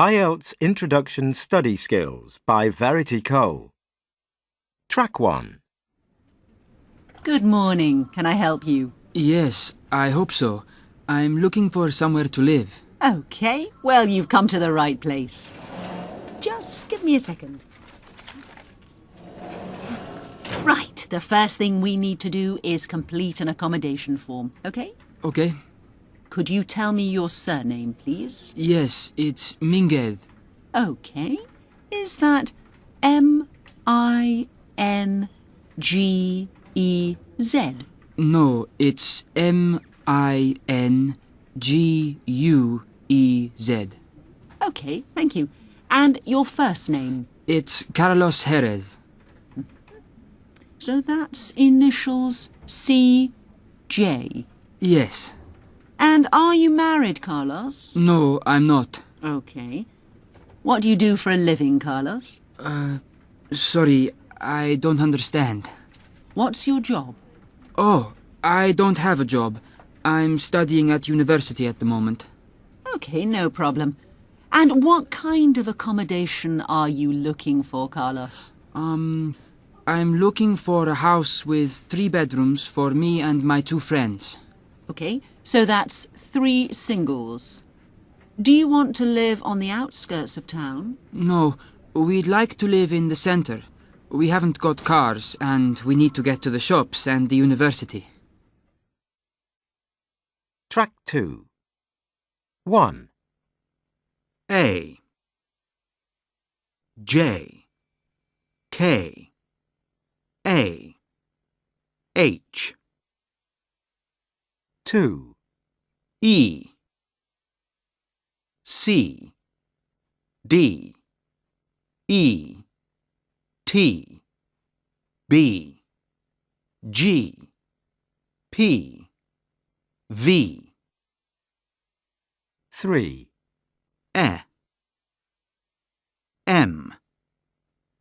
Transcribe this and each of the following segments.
IELTS Introduction Study Skills by Verity Cole. Track 1. Good morning. Can I help you? Yes, I hope so. I'm looking for somewhere to live. OK. Well, you've come to the right place. Just give me a second. Right. The first thing we need to do is complete an accommodation form, OK? Okay. Could you tell me your surname, please? Yes, it's Mingez. OK. Is that M-I-N-G-E-Z? No, it's M-I-N-G-U-E-Z. OK, thank you. And your first name? It's Carlos Jerez. So that's initials C-J. Yes. And are you married, Carlos? No, I'm not. OK. What do you do for a living, Carlos? Sorry, I don't understand. What's your job? Oh, I don't have a job. I'm studying at university at the moment. OK, no problem. And what kind of accommodation are you looking for, Carlos? I'm looking for a house with 3 bedrooms for me and my 2 friends. OK, so that's 3 singles. Do you want to live on the outskirts of town? No, we'd like to live in the centre. We haven't got cars and we need to get to the shops and the university. Track 2. 1. A J K A H 2. E C D E T B G P V 3. E M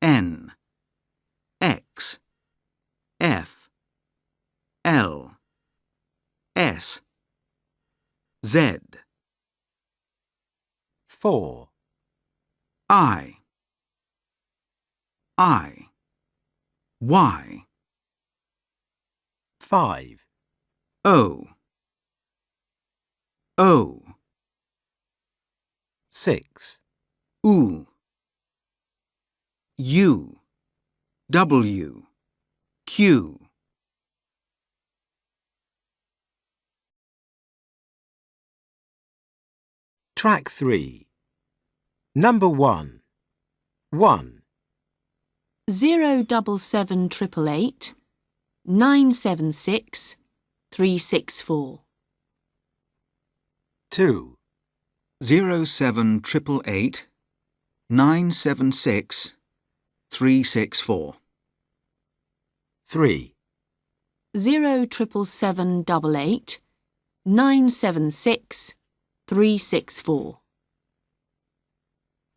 N X F L S Z 4. I Y 5. O 6. U U W Q Track 3. Number 1. 1. 07788 976 364. 2. 07888 976 364 3. 07788 976 364.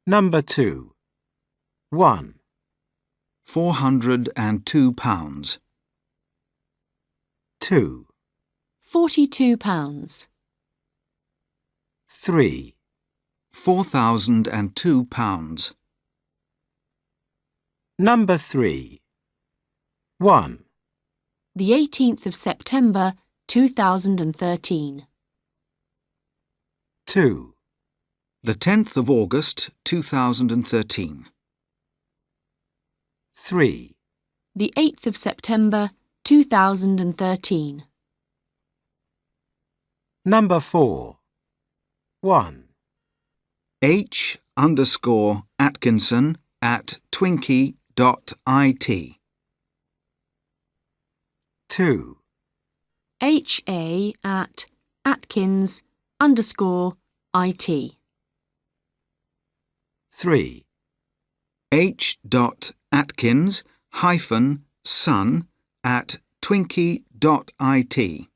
Number 2. 1. £402 2. £42. 3. £4,002 Number 3. 1. The 18th of September 2013. 2. the 10th of August 2013 3. The 8th of September 2013. Number 4. 1. H_Atkinson at twinkie.it 2. HA at Atkins_IT. 3. H.Atkins-son at twinkie.it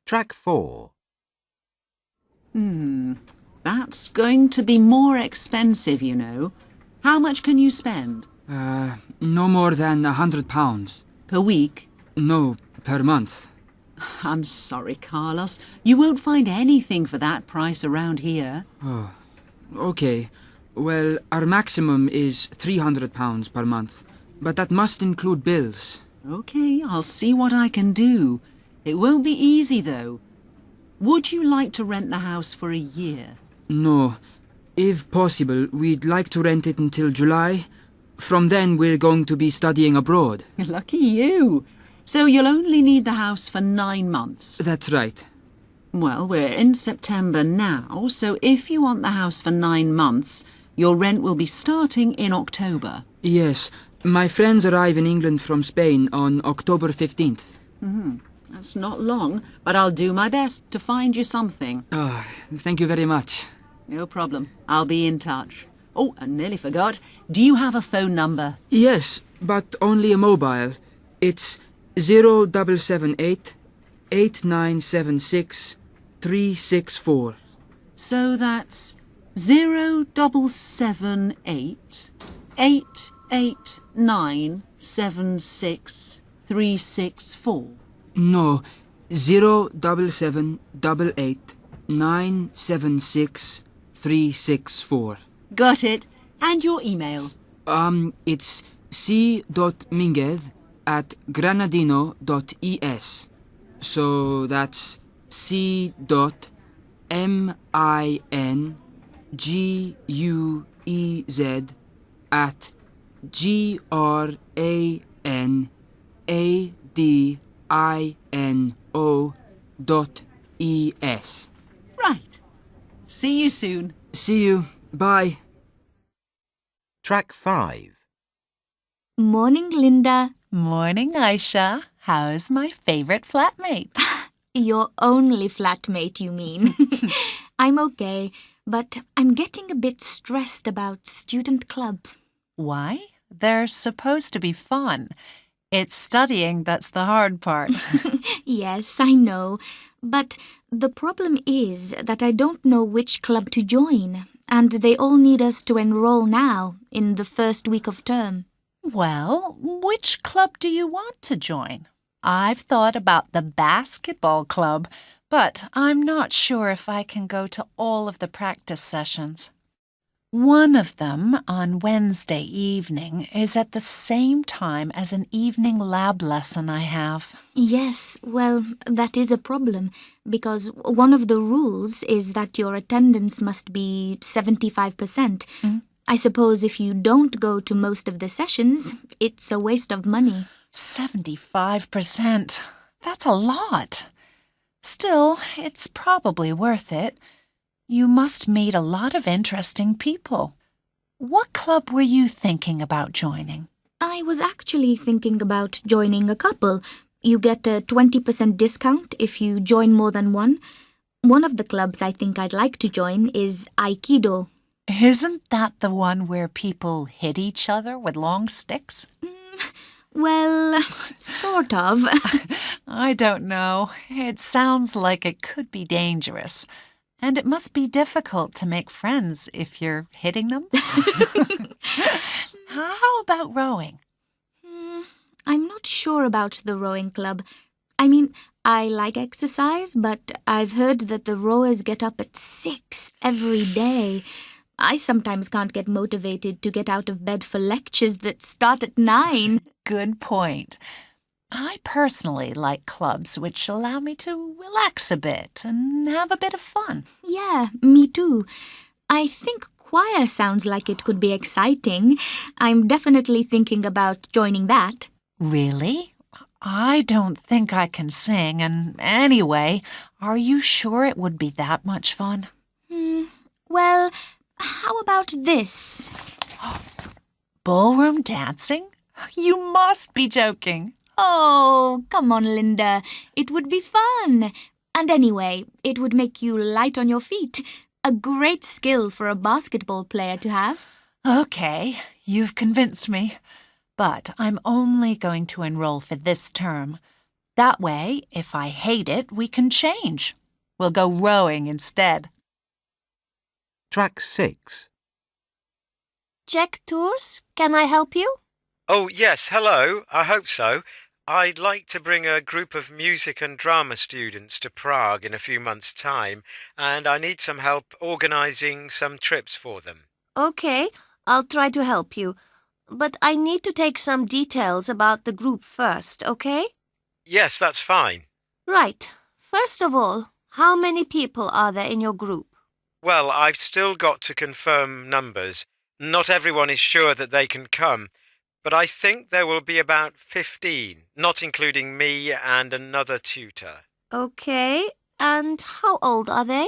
Track 4. That's going to be more expensive, you know. How much can you spend? No more than £100. Per week? No, per month. I'm sorry, Carlos. You won't find anything for that price around here. Oh, okay. Well, our maximum is £300 per month, but that must include bills. Okay, I'll see what I can do. It won't be easy, though. Would you like to rent the house for a year? No. If possible, we'd like to rent it until July. From then, we're going to be studying abroad. Lucky you. So you'll only need the house for 9 months. That's right. Well, we're in September now, so if you want the house for 9 months, your rent will be starting in October. Yes. My friends arrive in England from Spain on October 15th. That's not long, but I'll do my best to find you something. Ah, thank you very much. No problem. I'll be in touch. Oh, I nearly forgot. Do you have a phone number? Yes, but only a mobile. It's 0778 8976 364. So that's 0778 889 76364. No, 0778 976 364. Got it. And your email? It's c.minguez@granadino.es. So that's c.minguez@granadino.es. Right. See you soon. See you. Bye. Track 5. Morning, Linda. Morning, Aisha. How's my favourite flatmate? Your only flatmate, you mean? I'm okay, but I'm getting a bit stressed about student clubs. Why? They're supposed to be fun. It's studying that's the hard part. Yes, I know, but the problem is that I don't know which club to join, and they all need us to enroll now, in the first week of term. Well, which club do you want to join? I've thought about the basketball club, but I'm not sure if I can go to all of the practice sessions. One of them, on Wednesday evening, is at the same time as an evening lab lesson I have. Yes, well, that is a problem, because one of the rules is that your attendance must be 75%. I suppose if you don't go to most of the sessions, it's a waste of money. 75%. That's a lot. Still, it's probably worth it. You must meet a lot of interesting people. What club were you thinking about joining? I was actually thinking about joining a couple. You get a 20% discount if you join more than one. One of the clubs I think I'd like to join is Aikido. Isn't that the one where people hit each other with long sticks? Well, sort of. I don't know. It sounds like it could be dangerous. And it must be difficult to make friends if you're hitting them. How about rowing? I'm not sure about the rowing club. I mean, I like exercise, but I've heard that the rowers get up at 6 every day. I sometimes can't get motivated to get out of bed for lectures that start at 9. Good point. I personally like clubs which allow me to relax a bit and have a bit of fun. Yeah, me too. I think choir sounds like it could be exciting. I'm definitely thinking about joining that. Really? I don't think I can sing, and anyway, are you sure it would be that much fun? Well, how about this? Ballroom dancing? You must be joking. Oh, come on, Linda. It would be fun. And anyway, it would make you light on your feet. A great skill for a basketball player to have. Okay, you've convinced me. But I'm only going to enroll for this term. That way, if I hate it, we can change. We'll go rowing instead. Track 6. Check Tours, can I help you? Oh, yes, hello. I hope so. I'd like to bring a group of music and drama students to Prague in a few months' time, and I need some help organising some trips for them. Okay, I'll try to help you. But I need to take some details about the group first, okay? Yes, that's fine. Right. First of all, how many people are there in your group? Well, I've still got to confirm numbers. Not everyone is sure that they can come, but I think there will be about 15, not including me and another tutor. Okay, and how old are they?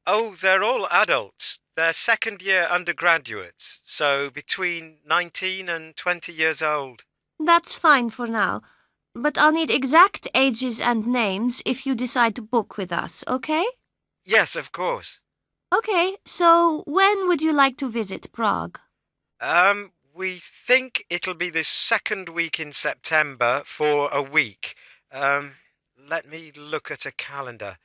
Oh, they're all adults. They're second-year undergraduates, so between 19 and 20 years old. That's fine for now, but I'll need exact ages and names if you decide to book with us, okay? Yes, of course. Okay, so when would you like to visit Prague? We think it'll be the second week in September for a week. Let me look at a calendar.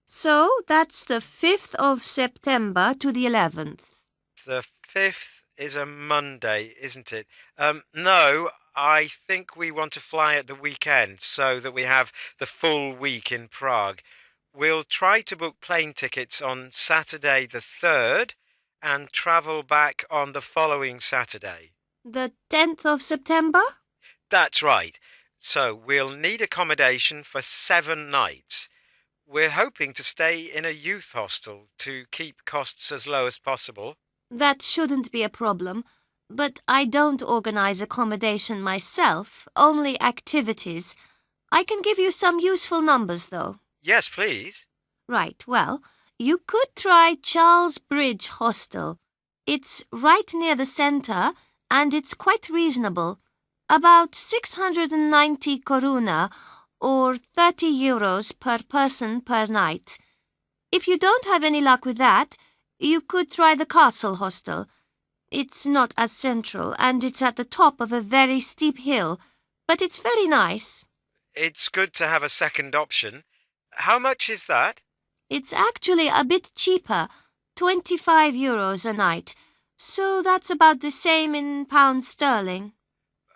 So that's the 5th of September to the 11th. The 5th is a Monday, isn't it? No, I think we want to fly at the weekend so that we have the full week in Prague. We'll try to book plane tickets on Saturday the 3rd and travel back on the following Saturday. The 10th of September? That's right. So we'll need accommodation for 7 nights. We're hoping to stay in a youth hostel to keep costs as low as possible. That shouldn't be a problem, but I don't organize accommodation myself, only activities. I can give you some useful numbers, though. Yes, please. Right, well, you could try Charles Bridge Hostel. It's right near the centre and it's quite reasonable. About 690 koruna, or 30 euros per person per night. If you don't have any luck with that, you could try the Castle Hostel. It's not as central and it's at the top of a very steep hill, but it's very nice. It's good to have a second option. How much is that? It's actually a bit cheaper, 25 euros a night, so that's about the same in pounds sterling.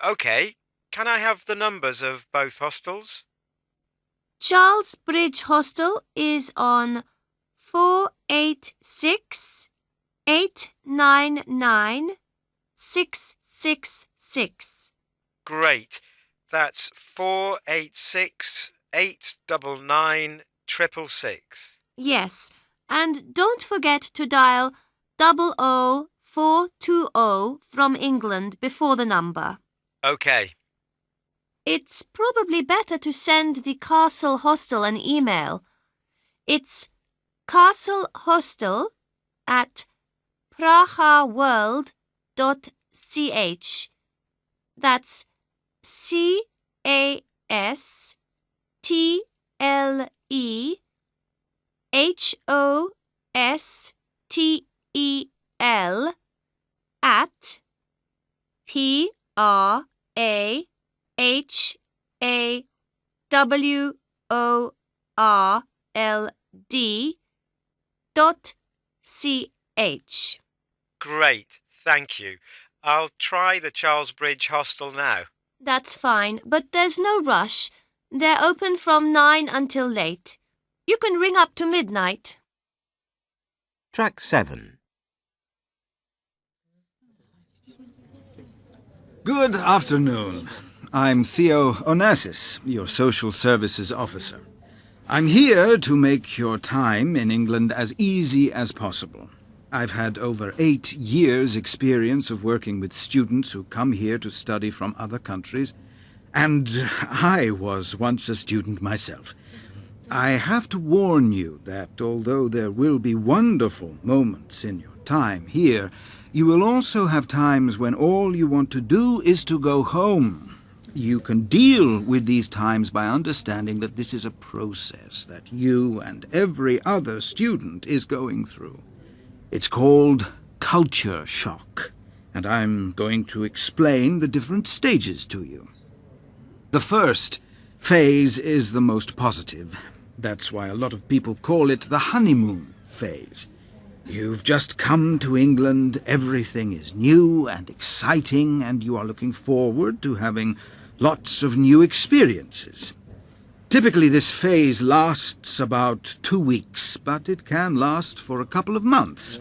OK. Can I have the numbers of both hostels? Charles Bridge Hostel is on 486 899 666. Great. That's 486 899 666. Yes, and don't forget to dial 00420 from England before the number. OK. It's probably better to send the Castle Hostel an email. It's castleHostel@prahaworld.ch. That's CASTLEHOSTEL at PRAHAWORLD.ch. Great. Thank you. I'll try the Charles Bridge Hostel now. That's fine, but there's no rush. They're open from 9 until late. You can ring up to midnight. Track 7. Good afternoon. I'm Theo Onassis, your social services officer. I'm here to make your time in England as easy as possible. I've had over 8 years' experience of working with students who come here to study from other countries, and I was once a student myself. I have to warn you that although there will be wonderful moments in your time here, you will also have times when all you want to do is to go home. You can deal with these times by understanding that this is a process that you and every other student is going through. It's called culture shock, and I'm going to explain the different stages to you. The first phase is the most positive. That's why a lot of people call it the honeymoon phase. You've just come to England, everything is new and exciting, and you are looking forward to having lots of new experiences. Typically this phase lasts about 2 weeks, but it can last for a couple of months.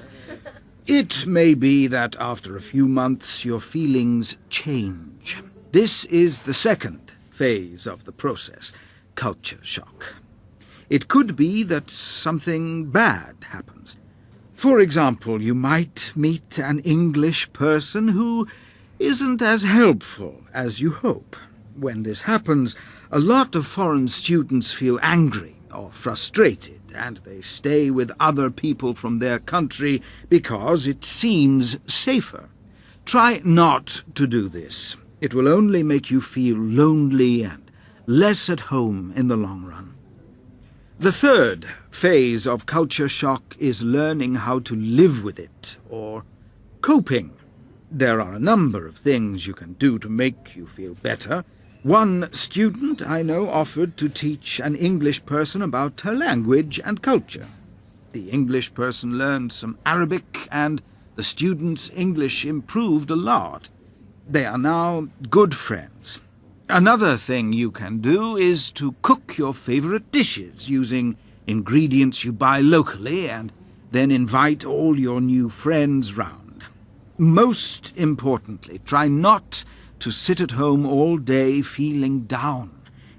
It may be that after a few months your feelings change. This is the second phase of the process, culture shock. It could be that something bad happens. For example, you might meet an English person who isn't as helpful as you hope. When this happens, a lot of foreign students feel angry or frustrated, and they stay with other people from their country because it seems safer. Try not to do this. It will only make you feel lonely and less at home in the long run. The third phase of culture shock is learning how to live with it, or coping. There are a number of things you can do to make you feel better. One student I know offered to teach an English person about her language and culture. The English person learned some Arabic, and the student's English improved a lot. They are now good friends. Another thing you can do is to cook your favorite dishes using ingredients you buy locally and then invite all your new friends round. Most importantly, try not to sit at home all day feeling down.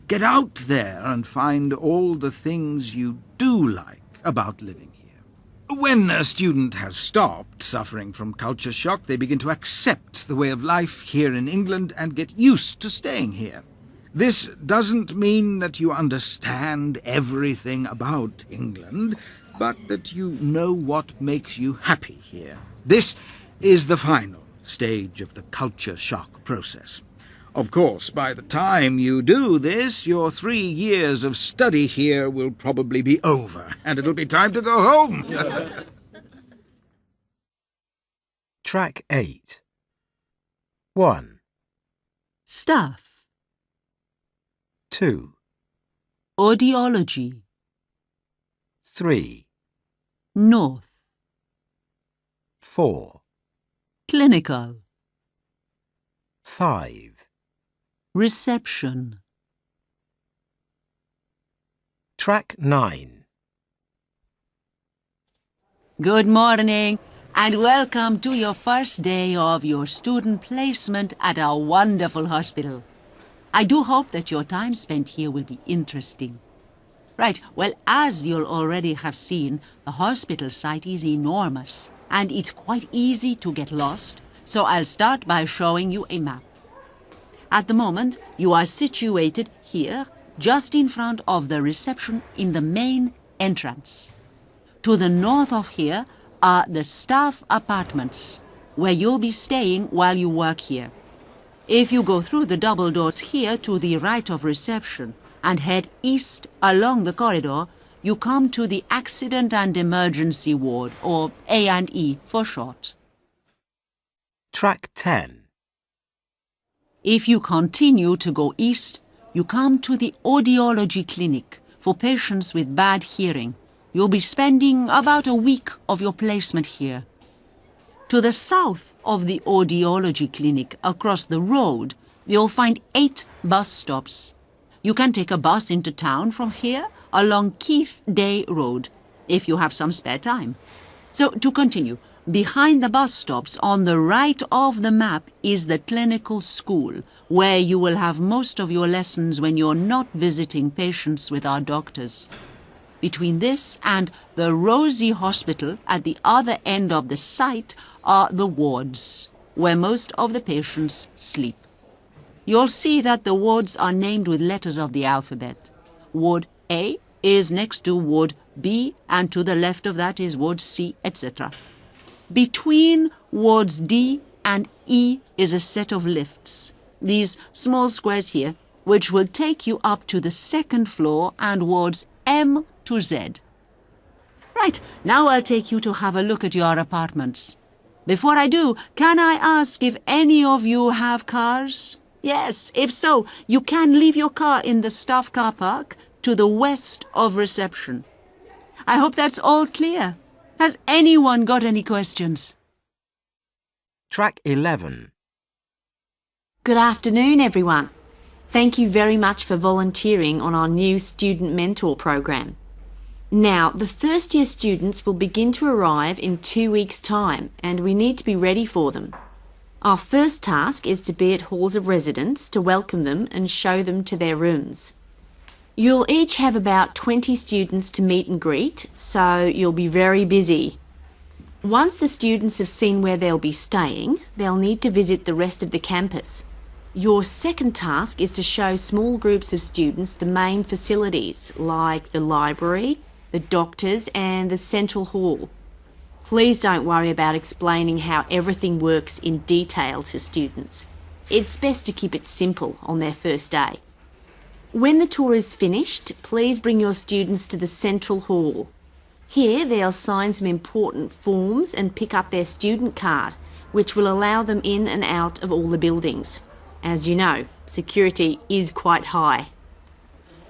Get out there and find all the things you do like about living here. When a student has stopped suffering from culture shock, they begin to accept the way of life here in England and get used to staying here. This doesn't mean that you understand everything about England, but that you know what makes you happy here. This is the final stage of the culture shock process. Of course, by the time you do this, your 3 years of study here will probably be over, and it'll be time to go home. Track 8. 1, Staff. 2, Audiology. 3, North. 4, Clinical. 5. Reception. Track 9. Good morning, and welcome to your first day of your student placement at our wonderful hospital. I do hope that your time spent here will be interesting. Right, well, as you'll already have seen, the hospital site is enormous, and it's quite easy to get lost, so I'll start by showing you a map. At the moment, you are situated here, just in front of the reception in the main entrance. To the north of here are the staff apartments, where you'll be staying while you work here. If you go through the double doors here to the right of reception and head east along the corridor, you come to the Accident and Emergency Ward, or A&E for short. Track 10. If you continue to go east, you come to the Audiology Clinic for patients with bad hearing. You'll be spending about a week of your placement here. To the south of the Audiology Clinic, across the road, you'll find 8 bus stops. You can take a bus into town from here along Keith Day Road, if you have some spare time. So, to continue, behind the bus stops on the right of the map is the clinical school, where you will have most of your lessons when you're not visiting patients with our doctors. Between this and the Rosie Hospital at the other end of the site are the wards, where most of the patients sleep. You'll see that the wards are named with letters of the alphabet. Ward A is next to Ward B, and to the left of that is Ward C, etc. Between wards D and E is a set of lifts, these small squares here, which will take you up to the 2nd floor and wards M to Z. Right, now I'll take you to have a look at your apartments. Before I do, can I ask if any of you have cars? Yes, if so, you can leave your car in the staff car park to the west of reception. I hope that's all clear. Has anyone got any questions? Track 11. Good afternoon, everyone. Thank you very much for volunteering on our new Student Mentor program. Now, the first year students will begin to arrive in 2 weeks' time, and we need to be ready for them. Our first task is to be at halls of residence to welcome them and show them to their rooms. You'll each have about 20 students to meet and greet, so you'll be very busy. Once the students have seen where they'll be staying, they'll need to visit the rest of the campus. Your second task is to show small groups of students the main facilities, like the library, the doctors and the central hall. Please don't worry about explaining how everything works in detail to students. It's best to keep it simple on their first day. When the tour is finished, please bring your students to the central hall. Here they'll sign some important forms and pick up their student card, which will allow them in and out of all the buildings. As you know, security is quite high.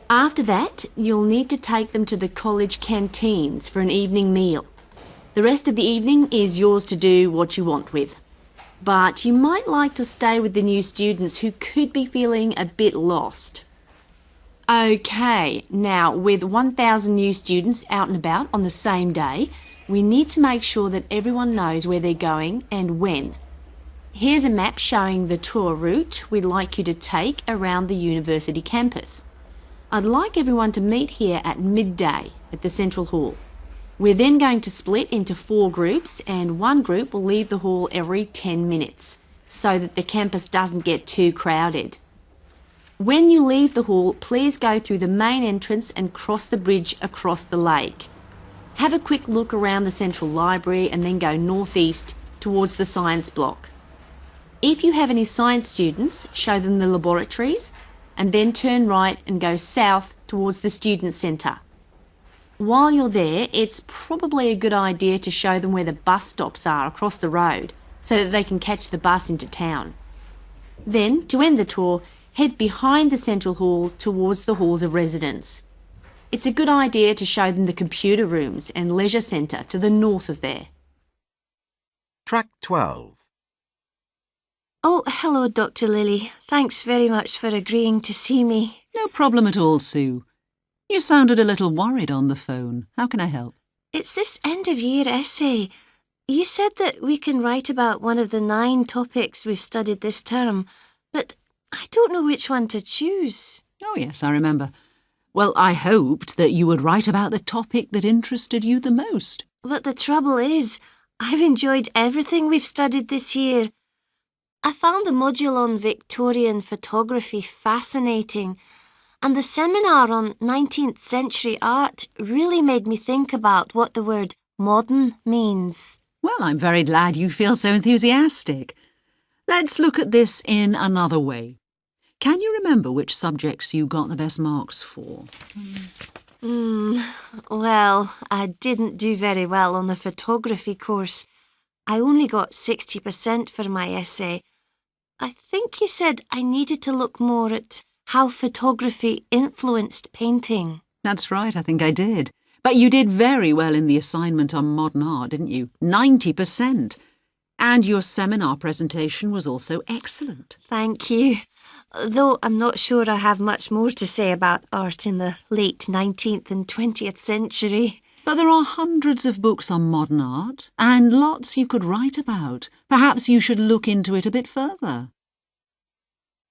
After that, you'll need to take them to the college canteens for an evening meal. The rest of the evening is yours to do what you want with. But you might like to stay with the new students who could be feeling a bit lost. Okay, now with 1,000 new students out and about on the same day, we need to make sure that everyone knows where they're going and when. Here's a map showing the tour route we'd like you to take around the university campus. I'd like everyone to meet here at midday at the Central Hall. We're then going to split into 4 groups, and one group will leave the hall every 10 minutes so that the campus doesn't get too crowded. When you leave the hall, please go through the main entrance and cross the bridge across the lake. Have a quick look around the Central Library and then go northeast towards the science block. If you have any science students, show them the laboratories and then turn right and go south towards the student centre. While you're there, it's probably a good idea to show them where the bus stops are across the road so that they can catch the bus into town. Then, to end the tour, head behind the Central Hall towards the halls of residence. It's a good idea to show them the computer rooms and leisure centre to the north of there. Track 12. Oh, hello, Dr. Lilly. Thanks very much for agreeing to see me. No problem at all, Sue. You sounded a little worried on the phone. How can I help? It's this end-of-year essay. You said that we can write about one of the 9 topics we've studied this term, but I don't know which one to choose. Oh, yes, I remember. Well, I hoped that you would write about the topic that interested you the most. But the trouble is, I've enjoyed everything we've studied this year. I found the module on Victorian photography fascinating, and the seminar on 19th century art really made me think about what the word modern means. Well, I'm very glad you feel so enthusiastic. Let's look at this in another way. Can you remember which subjects you got the best marks for? Well, I didn't do very well on the photography course. I only got 60% for my essay. I think you said I needed to look more at how photography influenced painting. That's right, I think I did. But you did very well in the assignment on modern art, didn't you? 90%. And your seminar presentation was also excellent. Thank you. Though I'm not sure I have much more to say about art in the late 19th and 20th century. But there are hundreds of books on modern art, and lots you could write about. Perhaps you should look into it a bit further.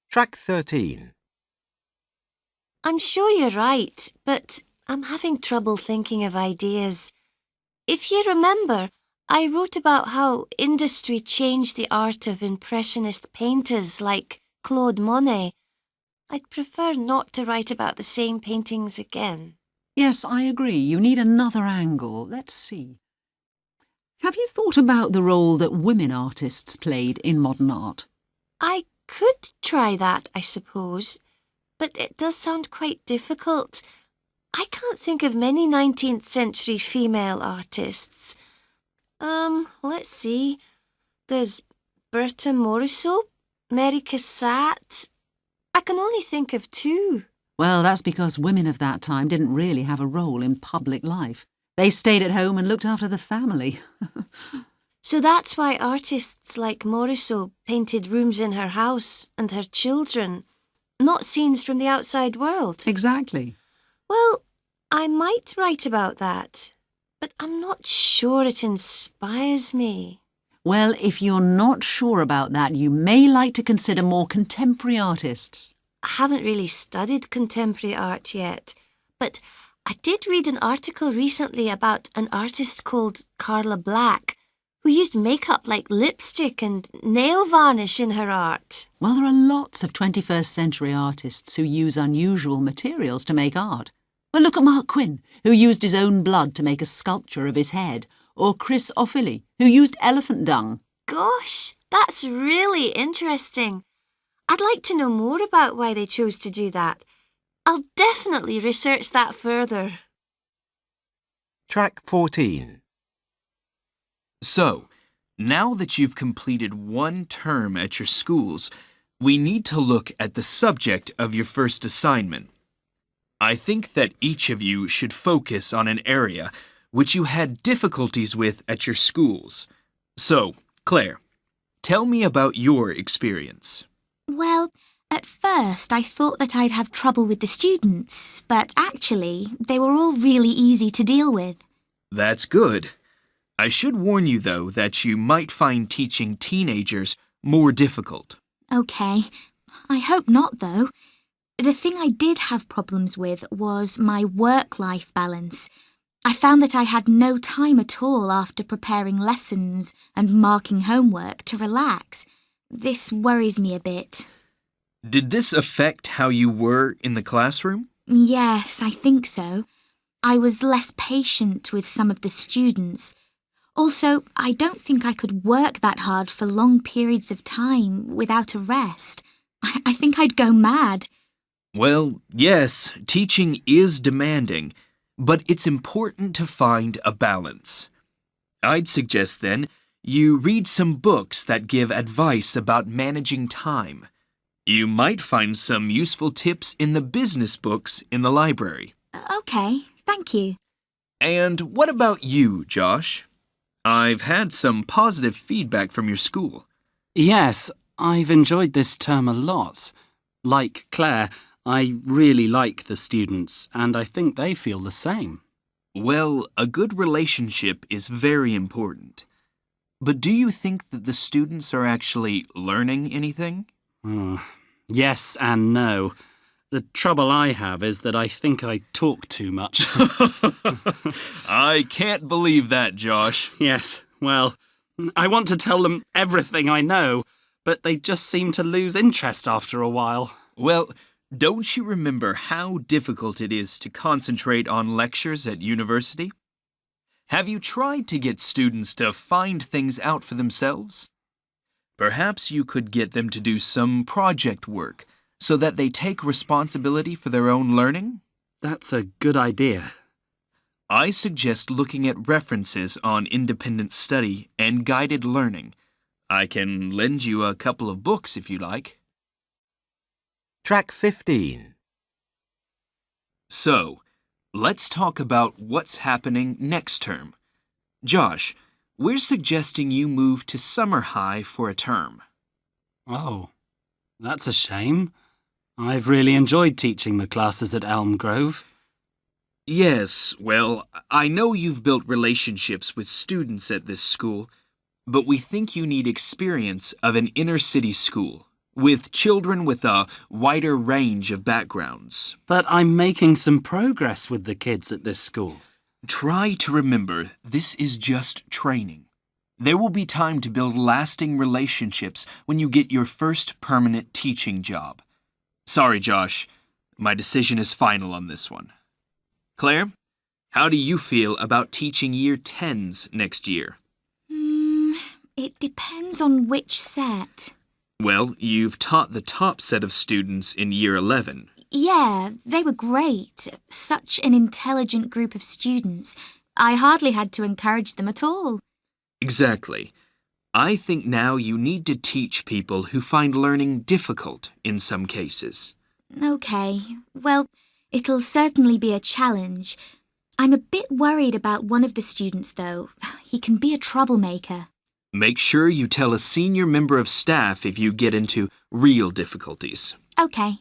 Track 13. I'm sure you're right, but I'm having trouble thinking of ideas. If you remember, I wrote about how industry changed the art of Impressionist painters like Claude Monet. I'd prefer not to write about the same paintings again. Yes, I agree. You need another angle. Let's see. Have you thought about the role that women artists played in modern art? I could try that, I suppose, but it does sound quite difficult. I can't think of many 19th century female artists. Let's see. There's Berta Morisot, Mary Cassatt. I can only think of 2. Well, that's because women of that time didn't really have a role in public life. They stayed at home and looked after the family. So that's why artists like Morisot painted rooms in her house and her children. not scenes from the outside world. Exactly. Well, I might write about that, but I'm not sure it inspires me. Well, if you're not sure about that, you may like to consider more contemporary artists. I haven't really studied contemporary art yet, but I did read an article recently about an artist called Carla Black, who used makeup like lipstick and nail varnish in her art. Well, there are lots of 21st century artists who use unusual materials to make art. Well, look at Mark Quinn, who used his own blood to make a sculpture of his head, or Chris Offaly, who used elephant dung. Gosh, that's really interesting. I'd like to know more about why they chose to do that. I'll definitely research that further. Track 14. So, now that you've completed one term at your schools, we need to look at the subject of your first assignment. I think that each of you should focus on an area which you had difficulties with at your schools. So, Claire, tell me about your experience. Well, at first I thought that I'd have trouble with the students, but actually they were all really easy to deal with. That's good. I should warn you, though, that you might find teaching teenagers more difficult. Okay, I hope not though. The thing I did have problems with was my work-life balance. I found that I had no time at all after preparing lessons and marking homework to relax. This worries me a bit. Did this affect how you were in the classroom? Yes, I think so. I was less patient with some of the students. Also, I don't think I could work that hard for long periods of time without a rest. I think I'd go mad. Well, yes, teaching is demanding, but it's important to find a balance. I'd suggest, then, you read some books that give advice about managing time. You might find some useful tips in the business books in the library. Okay, thank you. And what about you, Josh? I've had some positive feedback from your school. Yes, I've enjoyed this term a lot. Like Claire, I really like the students, and I think they feel the same. Well, a good relationship is very important. But do you think that the students are actually learning anything? Yes and no. The trouble I have is that I think I talk too much. I can't believe that, Josh. Yes, well, I want to tell them everything I know, but they just seem to lose interest after a while. Well, don't you remember how difficult it is to concentrate on lectures at university? Have you tried to get students to find things out for themselves? Perhaps you could get them to do some project work so that they take responsibility for their own learning? That's a good idea. I suggest looking at references on independent study and guided learning. I can lend you a couple of books if you like. Track 15. So, let's talk about what's happening next term. Josh, we're suggesting you move to summer high for a term. Oh, that's a shame. I've really enjoyed teaching the classes at Elm Grove. Yes, well, I know you've built relationships with students at this school, but we think you need experience of an inner-city school, with children with a wider range of backgrounds. But I'm making some progress with the kids at this school. Try to remember, this is just training. There will be time to build lasting relationships when you get your first permanent teaching job. Sorry, Josh. My decision is final on this one. Claire, how do you feel about teaching Year 10s next year? It depends on which set. Well, you've taught the top set of students in Year 11. Yeah, they were great. Such an intelligent group of students. I hardly had to encourage them at all. Exactly. I think now you need to teach people who find learning difficult in some cases. Okay, well, it'll certainly be a challenge. I'm a bit worried about one of the students, though. He can be a troublemaker. Make sure you tell a senior member of staff if you get into real difficulties. Okay.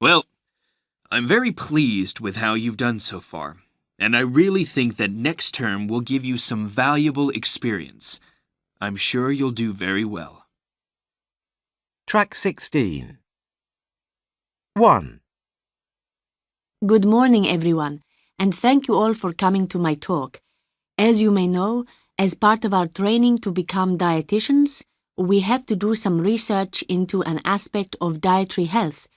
Well, I'm very pleased with how you've done so far, and I really think that next term will give you some valuable experience. I'm sure you'll do very well. Track 16. 1. Good morning, everyone, and thank you all for coming to my talk. As you may know, as part of our training to become dietitians, we have to do some research into an aspect of dietary health.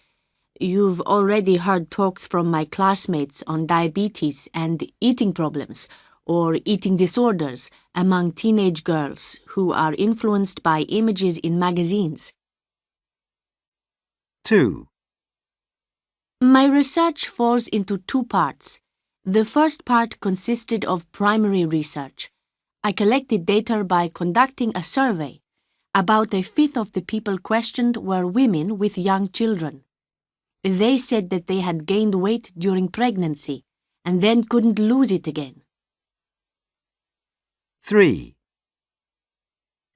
You've already heard talks from my classmates on diabetes and eating problems or eating disorders among teenage girls who are influenced by images in magazines. 2. My research falls into two parts. The first part consisted of primary research. I collected data by conducting a survey. About a fifth of the people questioned were women with young children. They said that they had gained weight during pregnancy and then couldn't lose it again. 3.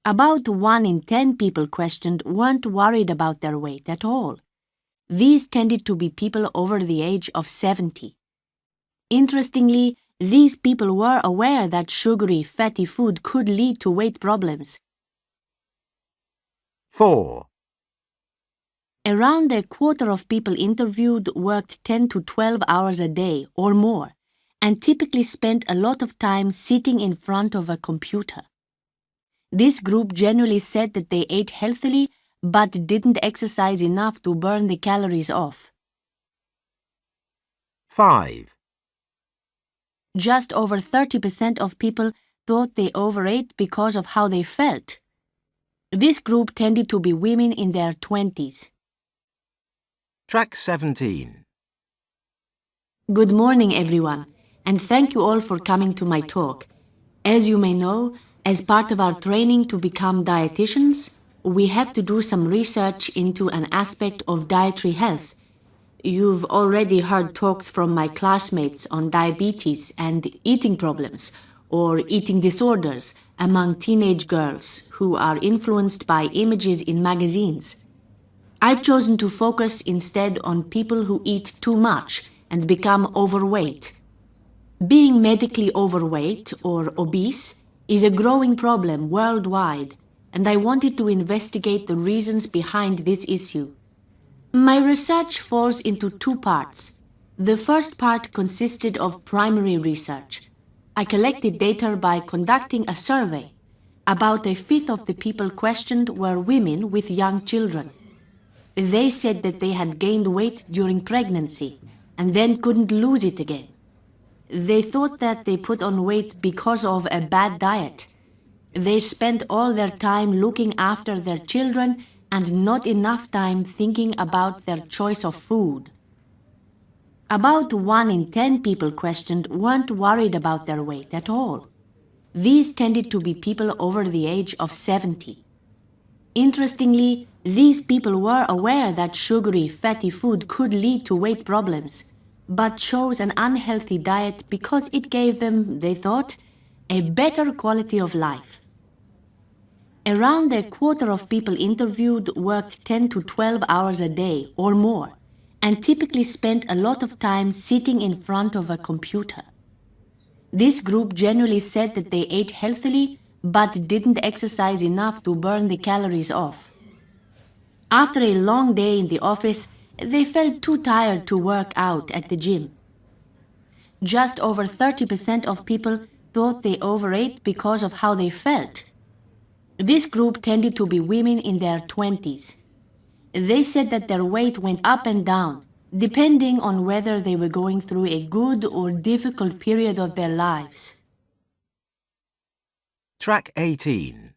About 1 in 10 people questioned weren't worried about their weight at all. These tended to be people over the age of 70. Interestingly, these people were aware that sugary, fatty food could lead to weight problems. 4. Around a quarter of people interviewed worked 10 to 12 hours a day or more, and typically spent a lot of time sitting in front of a computer. This group generally said that they ate healthily but didn't exercise enough to burn the calories off. 5. Just over 30% of people thought they overate because of how they felt. This group tended to be women in their 20s. Track 17. Good morning, everyone, and thank you all for coming to my talk. As you may know, as part of our training to become dietitians, we have to do some research into an aspect of dietary health. You've already heard talks from my classmates on diabetes and eating problems or eating disorders among teenage girls who are influenced by images in magazines. I've chosen to focus instead on people who eat too much and become overweight. Being medically overweight or obese is a growing problem worldwide, and I wanted to investigate the reasons behind this issue. My research falls into two parts. The first part consisted of primary research. I collected data by conducting a survey. About a fifth of the people questioned were women with young children. They said that they had gained weight during pregnancy and then couldn't lose it again. They thought that they put on weight because of a bad diet. They spent all their time looking after their children and not enough time thinking about their choice of food. About 1 in 10 people questioned weren't worried about their weight at all. These tended to be people over the age of 70. Interestingly, these people were aware that sugary, fatty food could lead to weight problems, but chose an unhealthy diet because it gave them, they thought, a better quality of life. Around a quarter of people interviewed worked 10 to 12 hours a day or more, and typically spent a lot of time sitting in front of a computer. This group generally said that they ate healthily but didn't exercise enough to burn the calories off. After a long day in the office, they felt too tired to work out at the gym. Just over 30% of people thought they overate because of how they felt. This group tended to be women in their 20s. They said that their weight went up and down, depending on whether they were going through a good or difficult period of their lives. Track 18.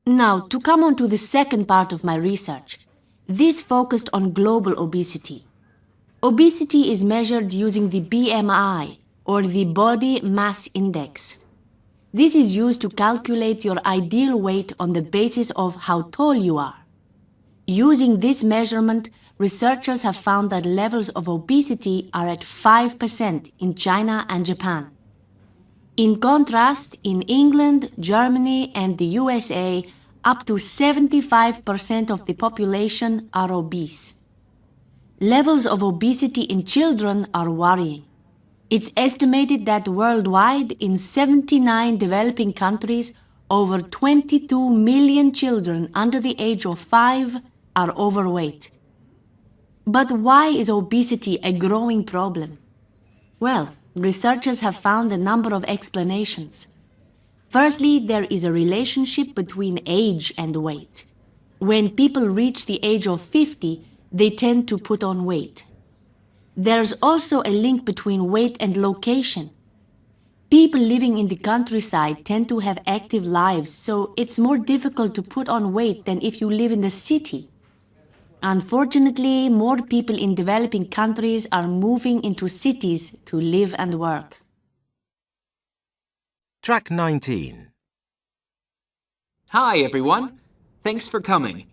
Now, to come on to the second part of my research. This focused on global obesity. Obesity is measured using the BMI, or the Body Mass Index. This is used to calculate your ideal weight on the basis of how tall you are. Using this measurement, researchers have found that levels of obesity are at 5% in China and Japan. In contrast, in England, Germany, and the USA, up to 75% of the population are obese. Levels of obesity in children are worrying. It's estimated that worldwide, in 79 developing countries, over 22 million children under the age of 5 are overweight. But why is obesity a growing problem? Well, researchers have found a number of explanations. Firstly, there is a relationship between age and weight. When people reach the age of 50, they tend to put on weight. There's also a link between weight and location. People living in the countryside tend to have active lives, so it's more difficult to put on weight than if you live in the city. Unfortunately, more people in developing countries are moving into cities to live and work. Track 19. Hi, everyone. Thanks for coming.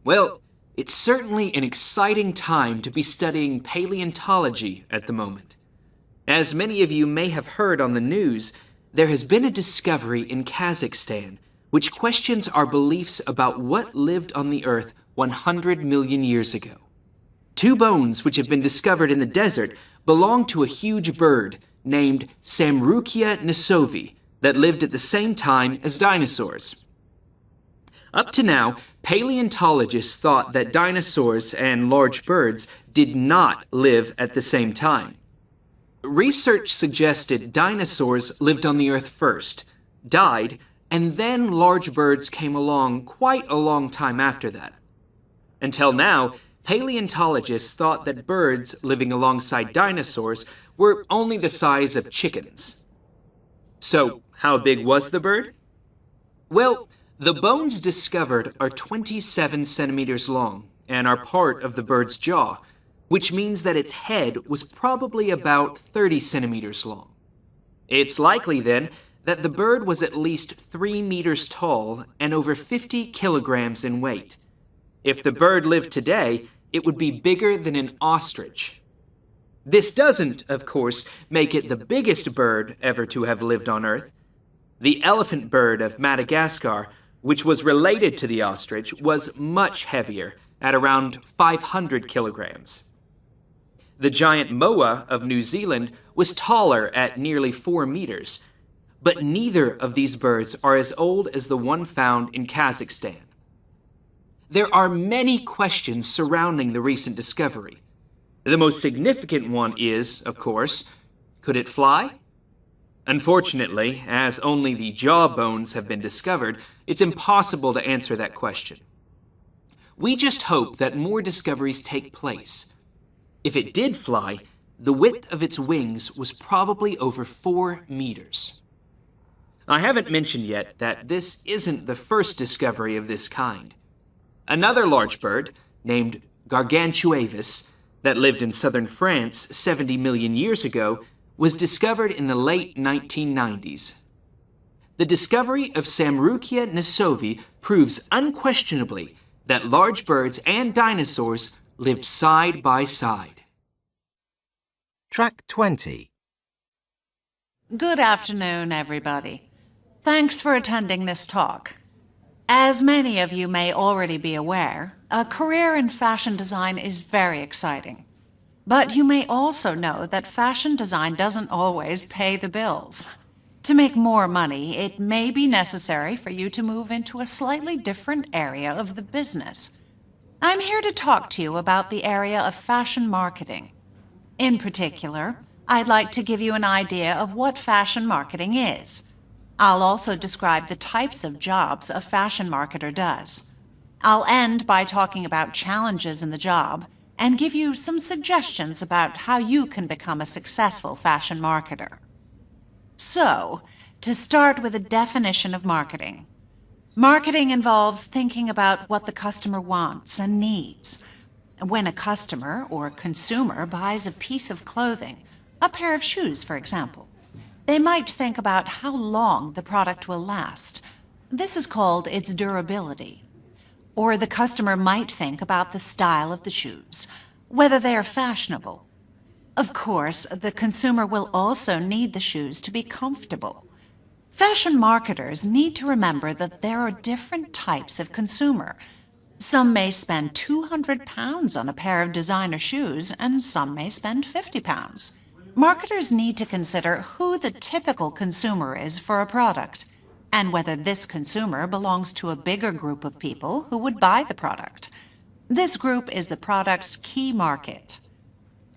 Well, it's certainly an exciting time to be studying paleontology at the moment. As many of you may have heard on the news, there has been a discovery in Kazakhstan which questions our beliefs about what lived on the Earth 100 million years ago. Two bones which have been discovered in the desert belong to a huge bird named Samrukia nasovi that lived at the same time as dinosaurs. Up to now, paleontologists thought that dinosaurs and large birds did not live at the same time. Research suggested dinosaurs lived on the Earth first, died, and then large birds came along quite a long time after that. Until now, paleontologists thought that birds living alongside dinosaurs were only the size of chickens. So, how big was the bird? Well, the bones discovered are 27 centimeters long and are part of the bird's jaw, which means that its head was probably about 30 centimeters long. It's likely, then, that the bird was at least 3 meters tall and over 50 kilograms in weight. If the bird lived today, it would be bigger than an ostrich. This doesn't, of course, make it the biggest bird ever to have lived on Earth. The elephant bird of Madagascar, which was related to the ostrich, was much heavier, at around 500 kilograms. The giant moa of New Zealand was taller at nearly 4 meters, but neither of these birds are as old as the one found in Kazakhstan. There are many questions surrounding the recent discovery. The most significant one is, of course, could it fly? Unfortunately, as only the jaw bones have been discovered, it's impossible to answer that question. We just hope that more discoveries take place. If it did fly, the width of its wings was probably over 4 meters. I haven't mentioned yet that this isn't the first discovery of this kind. Another large bird, named Gargantuavis, that lived in southern France 70 million years ago, was discovered in the late 1990s. The discovery of Samrukia nasovi proves unquestionably that large birds and dinosaurs lived side by side. Track 20. Good afternoon, everybody. Thanks for attending this talk. As many of you may already be aware, a career in fashion design is very exciting. But you may also know that fashion design doesn't always pay the bills. To make more money, it may be necessary for you to move into a slightly different area of the business. I'm here to talk to you about the area of fashion marketing. In particular, I'd like to give you an idea of what fashion marketing is. I'll also describe the types of jobs a fashion marketer does. I'll end by talking about challenges in the job and give you some suggestions about how you can become a successful fashion marketer. So, to start with a definition of marketing. Marketing involves thinking about what the customer wants and needs. When a customer or consumer buys a piece of clothing, a pair of shoes, for example, they might think about how long the product will last. This is called its durability. Or the customer might think about the style of the shoes, whether they are fashionable. Of course, the consumer will also need the shoes to be comfortable. Fashion marketers need to remember that there are different types of consumer. Some may spend £200 on a pair of designer shoes, and some may spend £50. Marketers need to consider who the typical consumer is for a product, and whether this consumer belongs to a bigger group of people who would buy the product. This group is the product's key market.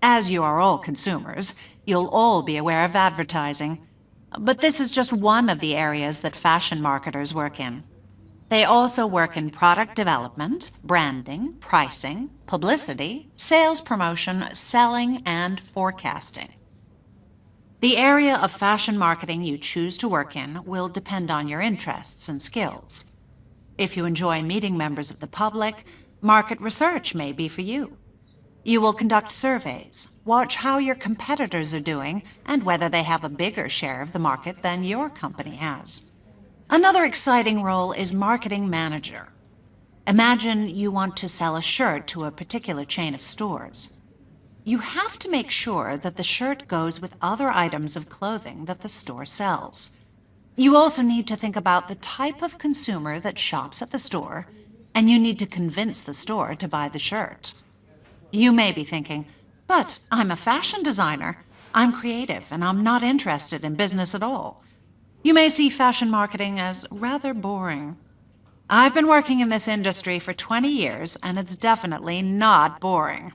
As you are all consumers, you'll all be aware of advertising. But this is just one of the areas that fashion marketers work in. They also work in product development, branding, pricing, publicity, sales promotion, selling, and forecasting. The area of fashion marketing you choose to work in will depend on your interests and skills. If you enjoy meeting members of the public, market research may be for you. You will conduct surveys, watch how your competitors are doing, and whether they have a bigger share of the market than your company has. Another exciting role is marketing manager. Imagine you want to sell a shirt to a particular chain of stores. You have to make sure that the shirt goes with other items of clothing that the store sells. You also need to think about the type of consumer that shops at the store, and you need to convince the store to buy the shirt. You may be thinking, but I'm a fashion designer. I'm creative, and I'm not interested in business at all. You may see fashion marketing as rather boring. I've been working in this industry for 20 years, and it's definitely not boring.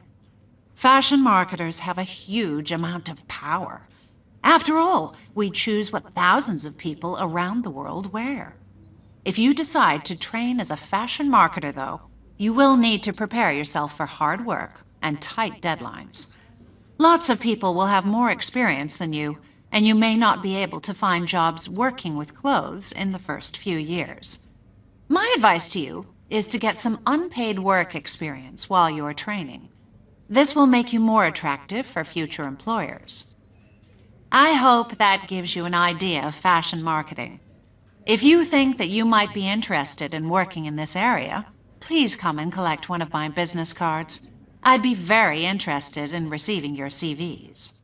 Fashion marketers have a huge amount of power. After all, we choose what thousands of people around the world wear. If you decide to train as a fashion marketer, though, you will need to prepare yourself for hard work and tight deadlines. Lots of people will have more experience than you, and you may not be able to find jobs working with clothes in the first few years. My advice to you is to get some unpaid work experience while you are training. This will make you more attractive for future employers. I hope that gives you an idea of fashion marketing. If you think that you might be interested in working in this area, please come and collect one of my business cards. I'd be very interested in receiving your CVs.